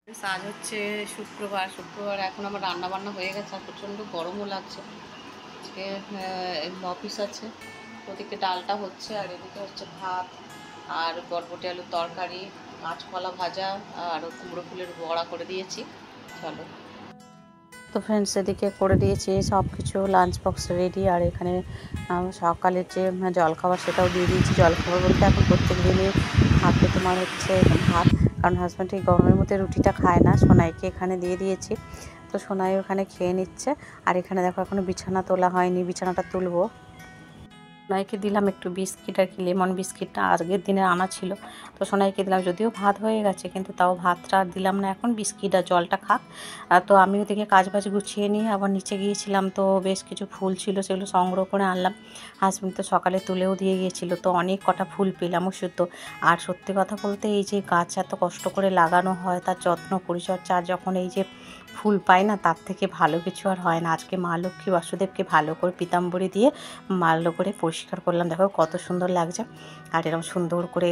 আজ হচ্ছে শুক্রবার এখন আমার রান্না বান্না হয়ে গেছে আর প্রচণ্ড গরমও লাগছে। আজকে অফিস আছে, ওদিকে ডালটা হচ্ছে আর এদিকে হচ্ছে ভাত আর বরবটি আলুর তরকারি, কাঁচকলা ভাজা আর কুমড়ো ফুলের বড়া করে দিয়েছি। চলো, তো ফ্রেন্ডস এদিকে করে দিয়েছি সব কিছু, লাঞ্চ বক্স রেডি। আর এখানে সকালের যে জলখাবার সেটাও দিয়ে দিয়েছি। জলখাবার বলতে এখন প্রত্যেক দিনই হাতে তোমার হচ্ছে ভাত, কারণ হাজব্যান্ড এই গরমের মধ্যে রুটিটা খায় না। সোনাইকে এখানে দিয়ে দিয়েছি, তো সোনাই ওখানে খেয়ে নিচ্ছে। আর এখানে দেখো এখনও বিছানা তোলা হয়নি, বিছানাটা তুলবো। সোনাইকে দিলাম একটু বিস্কিট, আর কি লেমন বিস্কিটটা আগের দিনে আনা ছিল, তো সোনাইকে দিলাম। যদিও ভাত হয়ে গেছে কিন্তু তাও ভাতটা আর দিলাম না, এখন বিস্কিট আর জলটা খাক। তো আমি ওদিকে কাজবাজ গুছিয়ে নিয়ে আবার নিচে গিয়েছিলাম, তো বেশ কিছু ফুল ছিল সেগুলো সংগ্রহ করে আনলাম। হাজবেন্ড তো সকালে তুলেও দিয়ে গিয়েছিলো, তো অনেক কটা ফুল পেলামও শুদ্ধ। আর সত্যি কথা বলতে এই যে গাছ এত কষ্ট করে লাগানো হয়, তার যত্ন পরিচর্যা, যখন এই যে ফুল পাই না, তার থেকে ভালো কিছু আর হয় না। আজকে মা লক্ষ্মী বাসুদেবকে ভালো করে পিতাম্বরী দিয়ে ভালো করে পরিষ্কার করলাম, দেখো কত সুন্দর লাগছে। আর এরকম সুন্দর করে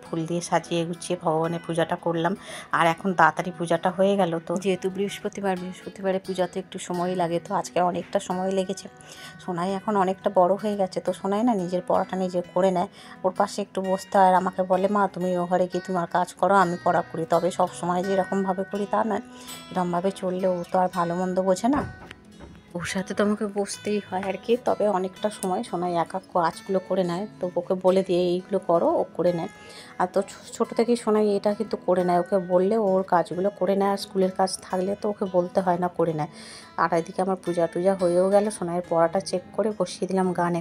ফুল দিয়ে সাজিয়ে গুছিয়ে ভগবানের পূজাটা করলাম। আর এখন তাড়াতাড়ি পূজাটা হয়ে গেল, তো যেহেতু বৃহস্পতিবারে পূজাতে একটু সময় লাগে, তো আজকে অনেকটা সময় লেগেছে। সোনাই এখন অনেকটা বড় হয়ে গেছে, তো সোনাই না নিজের পড়াটা নিজে করে নেয়। ওর পাশে একটু বসতে হয় আর আমাকে বলে, মা তুমি ও ঘরে গিয়ে তোমার কাজ করো, আমি পড়া করি। তবে সব সময় যে এরকমভাবে করি তা নয়, এরকমভাবে চললে ও তো আর ভালো মন্দ বোঝে না, ওর সাথে তো আমাকে বসতেই হয় আর কি। তবে অনেকটা সময় সোনাই একা কাজগুলো করে নেয়, তো ওকে বলে দিয়ে এইগুলো করো, ও করে নেয়। আর তো ছোটো থেকেই সোনাই এটা কিন্তু করে নেয়, ওকে বললে ওর কাজগুলো করে নেয়। আর স্কুলের কাজ থাকলে তো ওকে বলতে হয় না, করে নেয়। আর এদিকে আমার পূজা টুজা হয়েও গেল, সোনাইয়ের পড়াটা চেক করে বসিয়ে দিলাম গানে।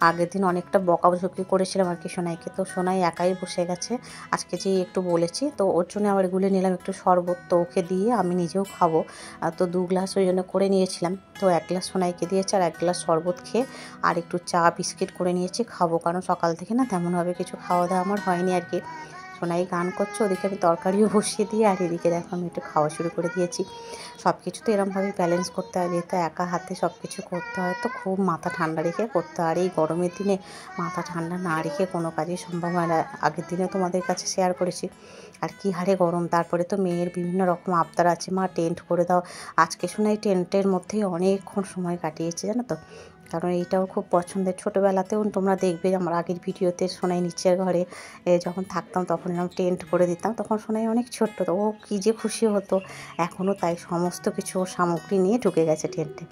আগের দিন অনেকটা বকাবকি করেছিলাম আর কি সোনাইকে, তো সোনাই একাই বসে গেছে। আজকে যে একটু বলেছি, তো ওর জন্য আবার গুলে নিলাম একটু শরবত, তো ওকে দিয়ে আমি নিজেও খাবো। তো 2 গ্লাস ওই জন্য করে নিয়েছিলাম, তো 1 গ্লাস সোনাইকে দিয়েছি আর 1 গ্লাস শরবত খেয়ে আর একটু চা বিস্কিট করে নিয়েছি, খাবো। কারণ সকাল থেকে না তেমনভাবে কিছু খাওয়া দাওয়া আমার হয়নি আর কি। সোনাই গান করছে, ওদিকে আমি তরকারিও বসিয়ে দিয়ে, আর এদিকে দেখো আমি একটু খাওয়া শুরু করে দিয়েছি। সব কিছু তো এরমভাবেই ব্যালেন্স করতে হয়, যেহেতু একা হাতে সব কিছু করতে হয়, তো খুব মাথা ঠান্ডা রেখে করতে হয়। আর এই গরমের দিনে মাথা ঠান্ডা না রেখে কোনো কাজই সম্ভব হয় না। আগের দিনে তোমাদের কাছে শেয়ার করেছি আর কি হারে গরম। তারপরে তো মেয়ের বিভিন্ন রকম আবদার আছে, মা টেন্ট করে দাও। আজকে শুনে এই টেন্টের মধ্যেই অনেকক্ষণ সময় কাটিয়েছে জানো তো, কারণ এইটাও খুব পছন্দের। ছোটোবেলাতেও তোমরা দেখবে আমার আগের ভিডিওতে সোনাই নিচের ঘরে যখন থাকতাম তখন এরকম টেন্ট করে দিতাম, তখন সোনাই অনেক ছোট্ট, তো ও কী যে খুশি হতো। এখনও তাই সমস্ত কিছু সামগ্রী নিয়ে ঢুকে গেছে টেন্টে।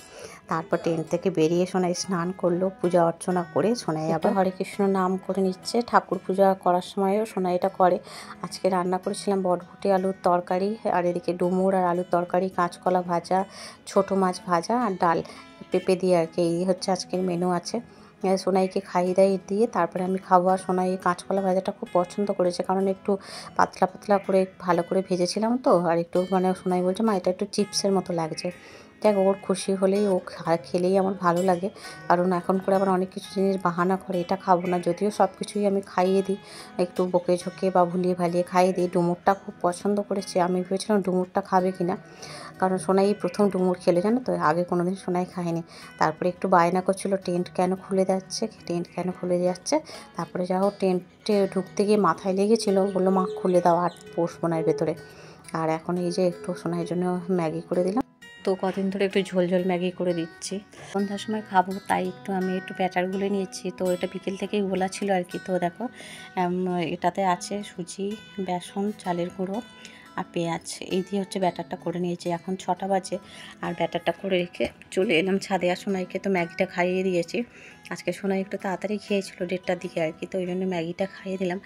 তারপর টেন্ট থেকে বেরিয়ে সোনাই স্নান করলো, পূজা অর্চনা করে সোনাই আবার হরে কৃষ্ণ নাম করে নিচ্ছে। ঠাকুর পূজা করার সময়ও সোনাই এটা করে। আজকে রান্না করেছিলাম বরবটি আলুর তরকারি, আর এদিকে ডুমুর আর আলুর তরকারি, কাঁচকলা ভাজা, ছোটো মাছ ভাজা আর ডাল পেঁপে দিয়ে আর কি। এই হচ্ছে আজকের মেনু আছে। সোনাইকে খাইয়ে দাইয়ে দিয়ে তারপরে আমি খাবো। আর সোনাই কাঁচকলা ভাজাটা খুব পছন্দ করেছে, কারণ একটু পাতলা পাতলা করে ভালো করে ভেজেছিলাম তো। আর একটু মানে সোনাই বলছে, মা এটা একটু চিপসের মতো লাগছে। দেখ ওর খুশি হলেই, ও খেলেই আমার ভালো লাগে। কারণ এখন করে আবার অনেক কিছু জিনিস বাহানা করে, এটা খাবো না, যদিও সব কিছুই আমি খাইয়ে দিই, একটু বকে ঝোঁকে বা ভুলিয়ে ভালিয়ে খাইয়ে দিই। ডুমুরটা খুব পছন্দ করেছে, আমি ভেবেছিলাম ডুমুরটা খাবে কিনা, কারণ সোনাই প্রথম ডুমুর খেলে জানো তো, আগে কোনো দিন সোনাই খায়নি। তারপরে একটু বায়না করছিলো টেন্ট কেন খুলে যাচ্ছে। তারপরে যা হোক টেন্টে ঢুকতে গিয়ে মাথায় লেগেছিলো, বললো মা খুলে দাও আর বসবো না এর ভেতরে। আর এখন এই যে একটু সোনাইয়ের জন্য ম্যাগি করে দিলাম, তো কদিন ধরে একটু ঝোল ঝোল ম্যাগি করে দিচ্ছি। সন্ধ্যার সময় খাবো তাই আমি একটু ব্যাটার গুলে নিয়েছি, তো এটা বিকেল থেকেই গোলা ছিল আর কি। তো দেখো এটাতে আছে সুজি, বেসন, চালের গুঁড়ো আর পেঁয়াজ, এই দিয়ে হচ্ছে ব্যাটারটা করে নিয়েছি। এখন 6টা বাজে আর ব্যাটারটা করে রেখে চলে এলাম ছাদে। আর সোনাইকে তো ম্যাগিটা খাইয়ে দিয়েছি। আজকে সোনাই একটু তাড়াতাড়ি খেয়েছিল 1:30টার দিকে আর কি, তো ওই জন্য ম্যাগিটা খাইয়ে দিলাম।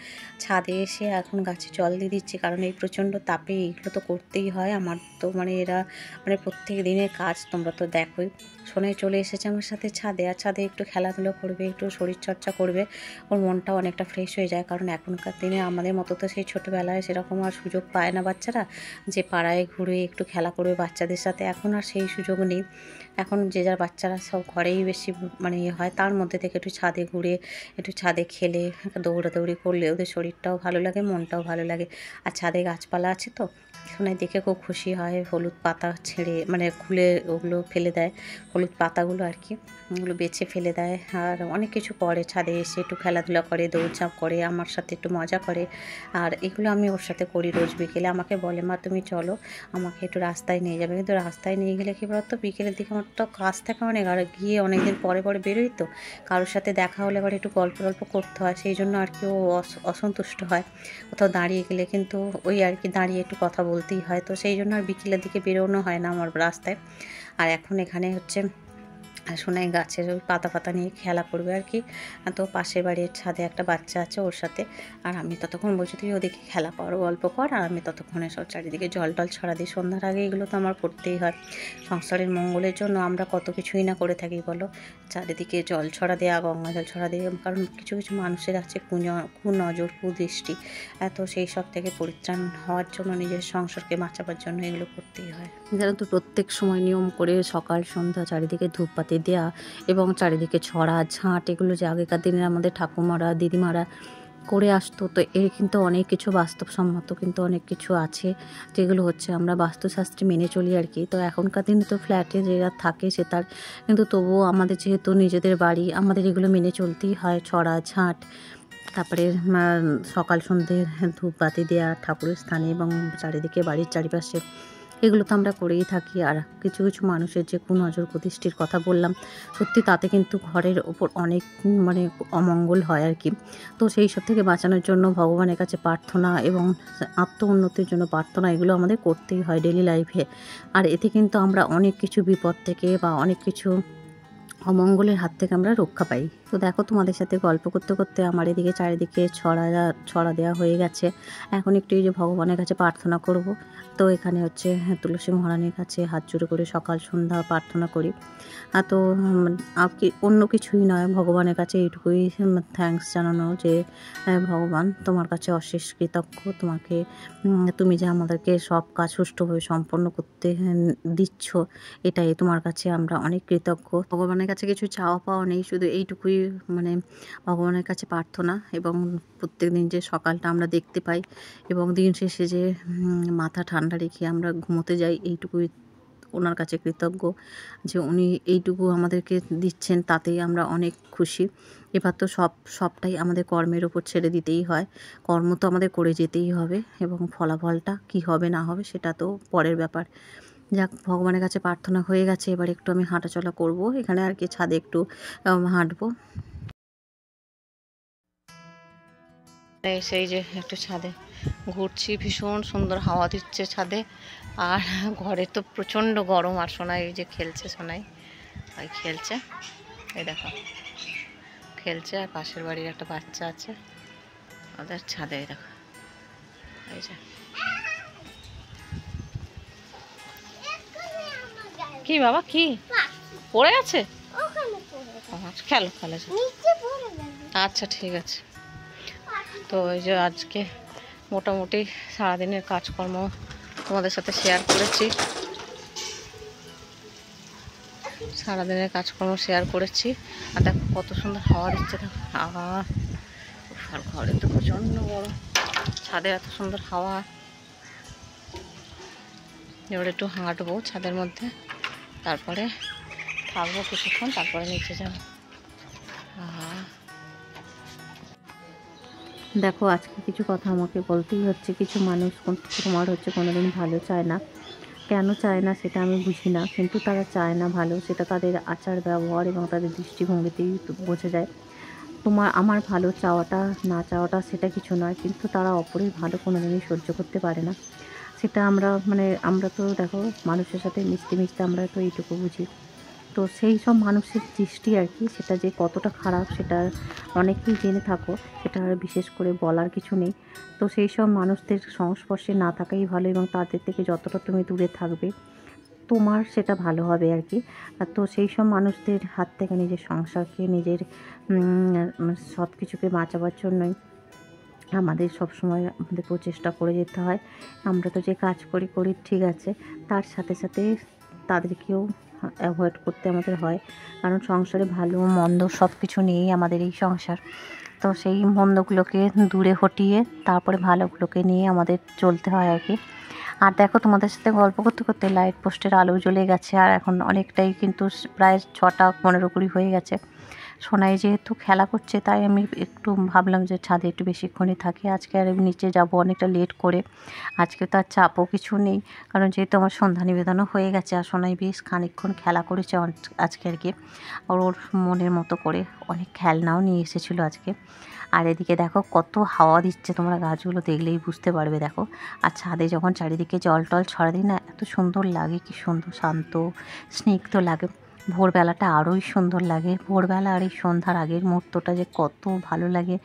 ছাদে এসে এখন গাছে জল দিয়ে দিচ্ছি, কারণ এই প্রচণ্ড তাপে এইগুলো তো করতেই হয় আমার। তো মানে এরা মানে প্রত্যেক দিনের কাজ, তোমরা তো দেখোই। সোনাই চলে এসেছে আমার সাথে ছাদে, আর ছাদে একটু খেলাধুলো করবে, একটু শরীরচর্চা করবে, ওর মনটাও অনেকটা ফ্রেশ হয়ে যায়। কারণ এখনকার দিনে আমাদের মতো তো সেই ছোটোবেলায় সেরকম আর সুযোগ পায় না বাচ্চারা, যে পাড়ায় ঘুরে একটু খেলা করবে বাচ্চাদের সাথে, এখন আর সেই সুযোগ নেই। এখন যে যার বাচ্চারা সব ঘরেই বেশি মানে ইয়ে হয়, তার মধ্যে থেকে একটু ছাদে ঘুরে একটু ছাদে খেলে দৌড়াদৌড়ি করলে ওদের শরীরটাও ভালো লাগে, মনটাও ভালো লাগে। আর ছাদে গাছপালা আছে তো সোনাই দেখে খুব খুশি হয়। হলুদ পাতা ছেড়ে মানে খুলে ওগুলো ফেলে দেয়, হলুদ পাতাগুলো আর কি, ওগুলো বেছে ফেলে দেয়। আর অনেক কিছু করে, ছাদে এসে একটু খেলাধুলা করে, দৌড়ঝাঁপ করে, আমার সাথে একটু মজা করে। আর এগুলো আমি ওর সাথে করি রোজ বিকেলে। আমাকে বলে, মা তুমি চলো আমাকে একটু রাস্তায় নিয়ে যাবে। কিন্তু রাস্তায় নিয়ে গেলে কী বলতো, বিকেলের দিকে আমার তো কাজ থাকে অনেক, আর গিয়ে অনেকদিন পরে পরে বেরোই তো, কারোর সাথে দেখা হলে এবার একটু গল্প গল্প করতে হয়, সেই জন্য আর কি ও অসন্তুষ্ট হয় কোথাও দাঁড়িয়ে গেলে। কিন্তু ওই আর কি দাঁড়িয়ে একটু কথা বলতেই হয়, তো সেই জন্য আর বিকেলের দিকে বেরোনো হয় না আমার রাস্তায়। আর এখন এখানে হচ্ছে সোনাই গাছের ওই পাতা নিয়ে খেলা করবে আর কি। তো পাশের বাড়ির ছাদে একটা বাচ্চা আছে ওর সাথে, আর আমি ততক্ষণ বলছি তুই ওদিকে খেলা কর, গল্প কর, আর আমি ততক্ষণে সব চারিদিকে জল টল ছড়া দিই। সন্ধ্যার আগে এগুলো তো আমার করতেই হয়, সংসারের মঙ্গলের জন্য আমরা কত কিছুই না করে থাকি বলো। চারিদিকে জল ছড়া দেওয়া, গঙ্গা জল ছড়া দেওয়া, কারণ কিছু কিছু মানুষের আছে কুনজর কুদৃষ্টি, এত সেই সব থেকে পরিত্রাণ হওয়ার জন্য, নিজের সংসারকে বাঁচাবার জন্য এগুলো করতেই হয়। যেন তো প্রত্যেক সময় নিয়ম করে সকাল সন্ধ্যা চারিদিকে ধূপপাতি দেয়া এবং চারিদিকে ছড়া ঝাঁট, এগুলো যে আগেকার দিনের আমাদের ঠাকুমারা দিদিমারা করে আসতো, তো এর কিন্তু অনেক কিছু বাস্তবসম্মত কিন্তু অনেক কিছু আছে যেগুলো হচ্ছে আমরা বাস্তুশাস্ত্রে মেনে চলি আর কি। তো এখনকার দিনে তো ফ্ল্যাটে যারা থাকে সে তার, কিন্তু তবুও আমাদের যেহেতু নিজেদের বাড়ি, আমাদের এগুলো মেনে চলতেই হয়। ছড়া ঝাঁট, তারপরে সকাল সন্ধ্যে ধূপবাতি দেওয়া ঠাকুরের স্থানে এবং চারিদিকে বাড়ির চারিপাশে, এগুলো তো আমরা করেই থাকি। আর কিছু কিছু মানুষের যে কুনজর কুদৃষ্টির কথা বললাম, সত্যি তাতে কিন্তু ঘরের ওপর অনেক মানে অমঙ্গল হয় আর কি। তো সেই সব থেকে বাঁচানোর জন্য ভগবানের কাছে প্রার্থনা এবং আত্ম উন্নতির জন্য প্রার্থনা, এগুলো আমাদের করতেই হয় ডেলি লাইফে। আর এতে কিন্তু আমরা অনেক কিছু বিপদ থেকে বা অনেক কিছু অমঙ্গলের হাত থেকে আমরা রক্ষা পাই। তো দেখো তোমাদের সাথে গল্প করতে করতে আমার এদিকে চারিদিকে ছড়া দেওয়া হয়ে গেছে। এখন একটু এই যে ভগবানের কাছে প্রার্থনা করব। তো এখানে হচ্ছে তুলসী মহারানীর কাছে হাত জোড় করে সকাল সন্ধ্যা প্রার্থনা করি। তো অন্য কিছুই নয়, ভগবানের কাছে এইটুকুই থ্যাঙ্কস জানানো যে ভগবান তোমার কাছে অশেষ কৃতজ্ঞ, তোমাকে তুমি যে আমাদেরকে সব কাজ সুষ্ঠুভাবে সম্পন্ন করতে দিচ্ছ, এটাই তোমার কাছে আমরা অনেক কৃতজ্ঞ। ভগবানের কাছে কিছু চাওয়া পাওয়া নেই, শুধু এইটুকুই মানে ভগবানের কাছে প্রার্থনা। এবং প্রত্যেক দিন যে সকালটা আমরা দেখতে পাই এবং দিন শেষে যে মাথা ঠান্ডা রেখে আমরা ঘুমোতে যাই, এইটুকুই ওনার কাছে কৃতজ্ঞ যে উনি এইটুকু আমাদেরকে দিচ্ছেন, তাতেই আমরা অনেক খুশি। এবার তো সবটাই আমাদের কর্মের ওপর ছেড়ে দিতেই হয়, কর্ম তো আমাদের করে যেতেই হবে এবং ফলাফলটা কি হবে না হবে সেটা তো পরের ব্যাপার। যাক, ভগবানের কাছে প্রার্থনা হয়ে গেছে, এবার একটু আমি হাঁটাচলা করব এখানে আর কি, ছাদে একটু হাঁটবো। সেই যে একটু ছাদে ঘুরছি, ভীষণ সুন্দর হাওয়া দিচ্ছে ছাদে, আর ঘরে তো প্রচণ্ড গরম। আর সোনাই এই যে খেলছে, সোনাই ওই খেলছে, এই দেখো খেলছে। আর পাশের বাড়ির একটা বাচ্চা আছে ওদের ছাদে, এই দেখো এই যে। কি বাবা, কি পড়ে আছে? খেলো খেলো, আচ্ছা ঠিক আছে। তো এই যে আজকে মোটামুটি সারাদিনের কাজকর্ম তোমাদের সাথে শেয়ার করেছি, আর দেখো কত সুন্দর হাওয়া দিচ্ছে, দেখো আর ঘরে তো প্রচণ্ড বড়, ছাদে এত সুন্দর হাওয়া। এবার একটু হাঁটবো ছাদের মধ্যে, তারপরে থাকবো কিছুক্ষণ, তারপরে নিচে যাবো। দেখো আজকে কিছু কথা আমাকে বলতেই হচ্ছে। কিছু মানুষ তোমার হচ্ছে কোনোদিন ভালো চায় না, কেন চায় না সেটা আমি বুঝি না, কিন্তু তারা চায় না ভালো, সেটা তাদের আচার ব্যবহার এবং তাদের দৃষ্টিভঙ্গিতেই বোঝা যায়। আমার ভালো চাওয়াটা না চাওয়াটা সেটা কিছু নয়, কিন্তু তারা অপরের ভালো কোনোদিনই সহ্য করতে পারে না। সেটা আমরা তো দেখো মানুষের সাথে মিশতে মিশতে আমরা তো এইটুকু বুঝি। তো সেই সব মানুষের দৃষ্টি আর কি, সেটা যে কতটা খারাপ সেটা অনেকেই জেনে থাকো, সেটা আর বিশেষ করে বলার কিছু নেই। তো সেই সব মানুষদের সংস্পর্শে না থাকাই ভালো, এবং তাদের থেকে যতটা তুমি দূরে থাকবে তোমার সেটা ভালো হবে আর কি। তো সেই সব মানুষদের হাত থেকে নিজের সংসারকে, নিজের সব কিছুকে বাঁচাবার জন্যই আমাদের সবসময় আমাদের প্রচেষ্টা করে যেতে হয়। আমরা তো যে কাজ করি ঠিক আছে, তার সাথে সাথে তাদেরকেও অ্যাভয়েড করতে আমাদের হয়, কারণ সংসারে ভালো মন্দ সব কিছু নিয়েই আমাদের এই সংসার। তো সেই মন্দগুলোকে দূরে হটিয়ে তারপরে ভালোগুলোকে নিয়ে আমাদের চলতে হয় আর কি। আর দেখো, তোমাদের সাথে গল্প করতে করতে লাইট পোস্টের আলো জ্বলে গেছে, আর এখন অনেকটাই কিন্তু প্রায় 6টা 15 হয়ে গেছে। সোনাই যেহেতু খেলা করছে, তাই আমি একটু ভাবলাম যে ছাদে একটু বেশিক্ষণই থাকি। আজকে আর আমি নিচে যাব অনেকটা লেট করে। আজকে তো আর চাপও কিছু নেই, কারণ যেহেতু আমার সন্ধ্যা নিবেদনও হয়ে গেছে। আর সোনাই বেশ খানিকক্ষণ খেলা করেছে আজকে আর কি, ওর মনের মতো করে অনেক খেলনাও নিয়ে এসেছিলো আজকে। আর এদিকে দেখো কত হাওয়া দিচ্ছে, তোমরা গাছগুলো দেখলেই বুঝতে পারবে। দেখো, আর ছাদে যখন চারিদিকে জল টল ছড়া দিই না, এত সুন্দর লাগে, কি সুন্দর শান্ত স্নিগ্ধ লাগে। ভোরবেলাটা আরোই সুন্দর লাগে। ভোরবেলা আর এই সন্ধ্যার আগের মুহূর্তটা যে কত ভালো লাগে।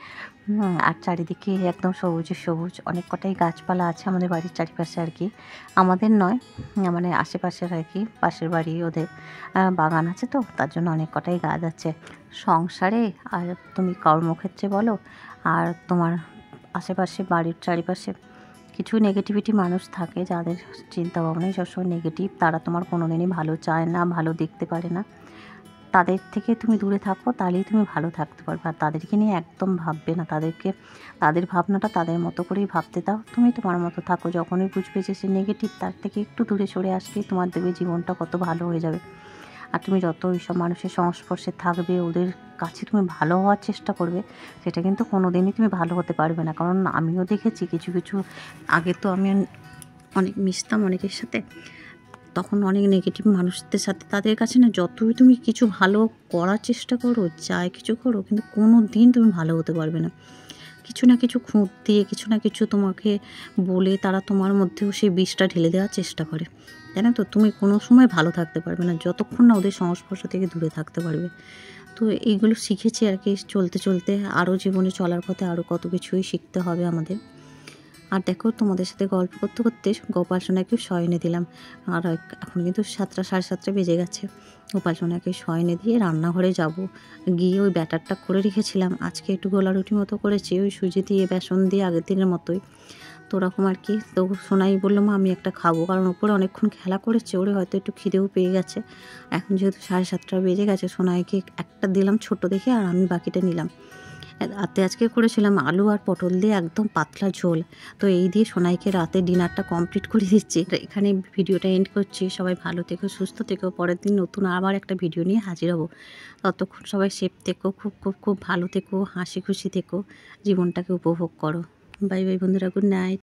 আর চারিদিকে একদম সবুজে সবুজ, অনেক কটাই গাছপালা আছে আমাদের বাড়ির চারিপাশে আর কি। আমাদের নয়, মানে আশেপাশের আর কি, পাশের বাড়ি ওদের বাগান আছে, তো তার জন্য অনেক কটাই গাছ আছে। সংসারে আর তুমি কর্মক্ষেত্রে বলো, আর তোমার আশেপাশে বাড়ির চারিপাশে কিছু নেগেটিভিটি মানুষ থাকে, যাদের চিন্তাভাবনাই সবসময় নেগেটিভ। তারা তোমার কোনো দিনই ভালো চায় না, ভালো দেখতে পারে না। তাদের থেকে তুমি দূরে থাকো, তাহলেই তুমি ভালো থাকতে পারবে। আর তাদেরকে নিয়ে একদম ভাববে না, তাদের ভাবনাটা তাদের মতো করেই ভাবতে দাও। তুমি তোমার মতো থাকো। যখনই বুঝবে যে সে নেগেটিভ, তার থেকে একটু দূরে সরে আসলেই তোমার দেখবে জীবনটা কত ভালো হয়ে যাবে। আর তুমি যত ওইসব মানুষের সংস্পর্শে থাকবে, ওদের কাছে তুমি ভালো হওয়ার চেষ্টা করবে, সেটা কিন্তু কোনো দিনই তুমি ভালো হতে পারবে না। কারণ আমিও দেখেছি কিছু কিছু, আগে তো আমি অনেক মিশতাম অনেকের সাথে, তখন অনেক নেগেটিভ মানুষদের সাথে, তাদের কাছে না যতই তুমি কিছু ভালো করার চেষ্টা করো, যাই কিছু করো, কিন্তু কোনো দিন তুমি ভালো হতে পারবে না। কিছু না কিছু খুঁত দিয়ে, কিছু না কিছু তোমাকে বলে তারা তোমার মধ্যেও সেই বিষটা ঢেলে দেওয়ার চেষ্টা করে, জানো তো। তুমি কোনো সময় ভালো থাকতে পারবে না যতক্ষণ না ওদের সংস্পর্শ থেকে দূরে থাকতে পারবে। তো এইগুলো শিখেছি আর কি, চলতে চলতে আরও জীবনে চলার পথে আরও কত কিছুই শিখতে হবে আমাদের। আর দেখো, তোমাদের সাথে গল্প করতে করতে গোপাল সোনাকেও শয়নে দিলাম। আর এখন কিন্তু 7টা 7:30 বেজে গেছে। গোপাল সোনাকে শয়নে দিয়ে রান্নাঘরে যাব, গিয়ে ওই ব্যাটারটা করে রেখেছিলাম। আজকে একটু গোলা রুটি মতো করেছি, ওই সুজি দিয়ে বেসন দিয়ে, আগের দিনের মতোই। তো ওরকম আর কি। তো সোনাই বললো, মা আমি একটা খাবো, কারণ ওপরে অনেকক্ষণ খেলা করেছে, ওরে হয়তো একটু খিদেও পেয়ে গেছে। এখন যেহেতু 7:30 বেজে গেছে, সোনাইকে একটা দিলাম ছোট দেখে, আর আমি বাকিটা নিলাম। রাতে আজকে করেছিলাম আলু আর পটল দিয়ে একদম পাতলা ঝোল। তো এই দিয়ে সোনাইকে রাতে ডিনারটা কমপ্লিট করে দিচ্ছি। এখানে ভিডিওটা এন্ড করছি। সবাই ভালো থেকো, সুস্থ থেকো। পরের দিন নতুন আবার একটা ভিডিও নিয়ে হাজির হব। ততক্ষণ সবাই সেফ থেকো, খুব খুব খুব ভালো থেকো, হাসি খুশি থেকো, জীবনটাকে উপভোগ করো। বাই বাই বন্ধুরা, গুড নাইট।